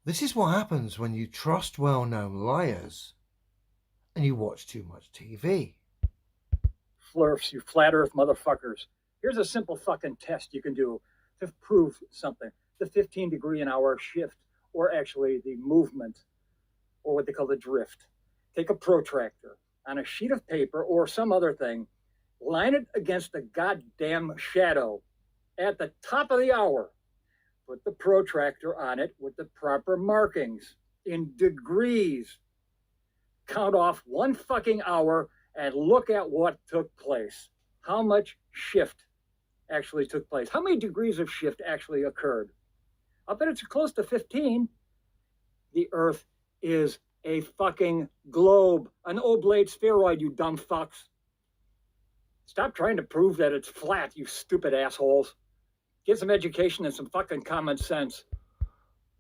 This is what happens when you trust well-known liars and you watch too much TV. Flurfs, you flat earth motherfuckers. Here's a simple fucking test you can do to prove something. The 15-degree an hour shift, or actually the movement, or what they call the drift. Take a protractor on a sheet of paper or some other thing, line it against the goddamn shadow at the top of the hour. Put the protractor on it with the proper markings in degrees. Count off one fucking hour and look at what took place. How much shift actually took place? How many degrees of shift actually occurred? I bet it's close to 15. The Earth is a fucking globe, an oblate spheroid, you dumb fucks. Stop trying to prove that it's flat, you stupid assholes. Get some education and some fucking common sense.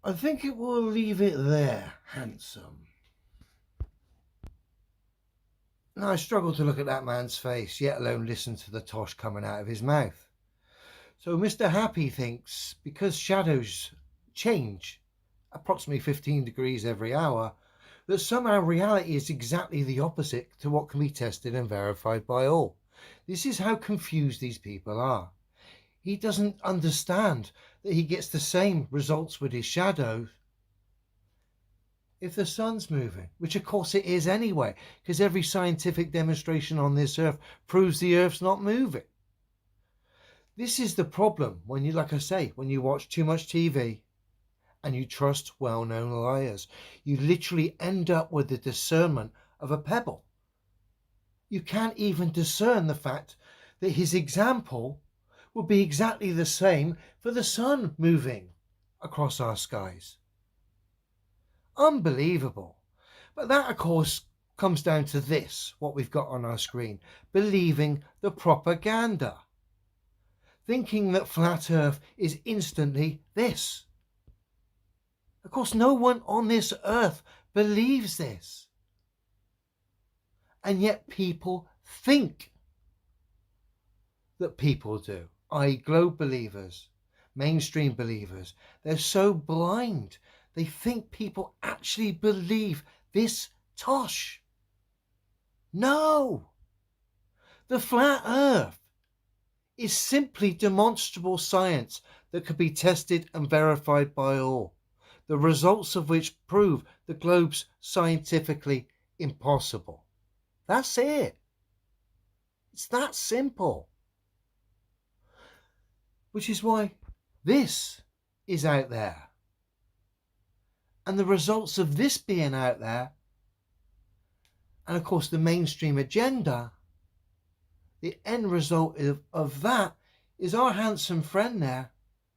I think it will leave it there, handsome. Now, I struggle to look at that man's face, yet alone listen to the tosh coming out of his mouth. So Mr. Happy thinks because shadows change approximately 15 degrees every hour, that somehow reality is exactly the opposite to what can be tested and verified by all. This is how confused these people are. He doesn't understand that he gets the same results with his shadows if the sun's moving, which of course it is anyway, because every scientific demonstration on this earth proves the earth's not moving. This is the problem when you, like I say, when you watch too much TV and you trust well-known liars. You literally end up with the discernment of a pebble. You can't even discern the fact that his example would be exactly the same for the sun moving across our skies. Unbelievable. But that, of course, comes down to this, what we've got on our screen, believing the propaganda. Thinking that flat earth is instantly this. Of course, no one on this earth believes this. And yet people think that people do, i.e. globe believers, mainstream believers. They're so blind. They think people actually believe this tosh. No! The flat earth is simply demonstrable science that can be tested and verified by all, the results of which prove the globe's scientifically impossible. That's it. It's that simple. Which is why this is out there. And the results of this being out there, and of course the mainstream agenda, the end result of that is our handsome friend there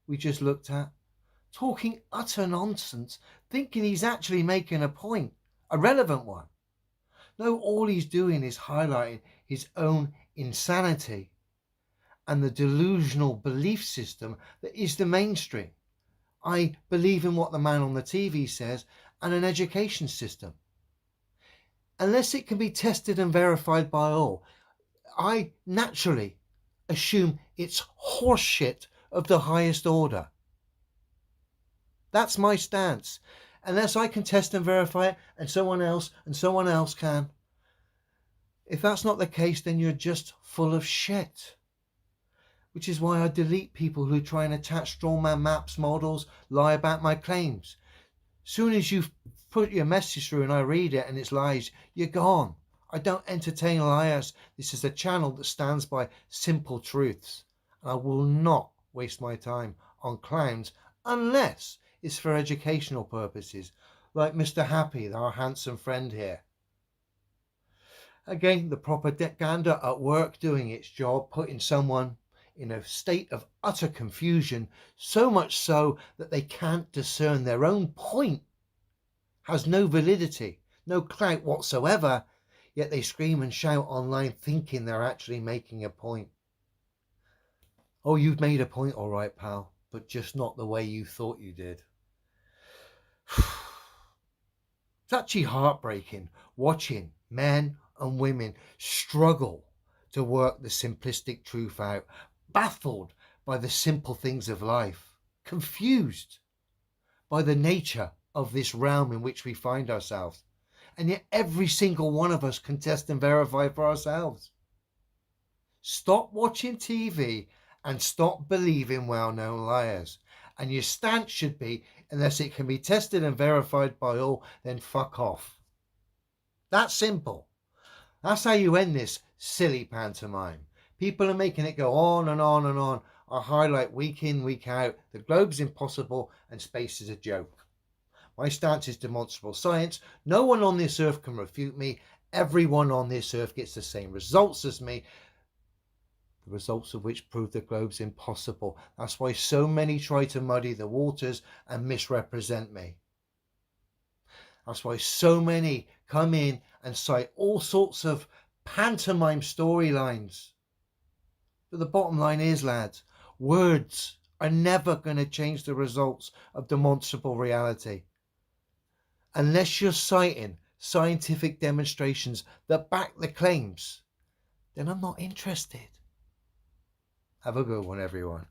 we just looked at, talking utter nonsense, thinking he's actually making a point, a relevant one. No, all he's doing is highlighting his own insanity and the delusional belief system that is the mainstream. I believe in what the man on the TV says and an education system. Unless it can be tested and verified by all, I naturally assume it's horseshit of the highest order. That's my stance. Unless I can test and verify it and someone else can. If that's not the case, then you're just full of shit. Which is why I delete people who try and attach strawman maps, models, lie about my claims. Soon as you put your message through and I read it and it's lies, you're gone. I don't entertain liars. This is a channel that stands by simple truths. And I will not waste my time on clowns unless it's for educational purposes, like Mr. Happy, our handsome friend here. Again, the propaganda at work doing its job, putting someone in a state of utter confusion, so much so that they can't discern their own point, has no validity, no clout whatsoever, yet they scream and shout online thinking they're actually making a point. Oh, you've made a point, all right, pal, but just not the way you thought you did. It's actually heartbreaking watching men and women struggle to work the simplistic truth out, baffled by the simple things of life, confused by the nature of this realm in which we find ourselves. And yet every single one of us can test and verify for ourselves. Stop watching TV and stop believing well-known liars. And your stance should be, unless it can be tested and verified by all, then fuck off. That's simple. That's how you end this silly pantomime. People are making it go on and on and on. I highlight week in, week out, the globe's impossible and space is a joke. My stance is demonstrable science. No one on this earth can refute me. Everyone on this earth gets the same results as me, the results of which prove the globe's impossible. That's why so many try to muddy the waters and misrepresent me. That's why so many come in and cite all sorts of pantomime storylines. But the bottom line is, lads, words are never going to change the results of demonstrable reality. Unless you're citing scientific demonstrations that back the claims, then I'm not interested. Have a good one, everyone.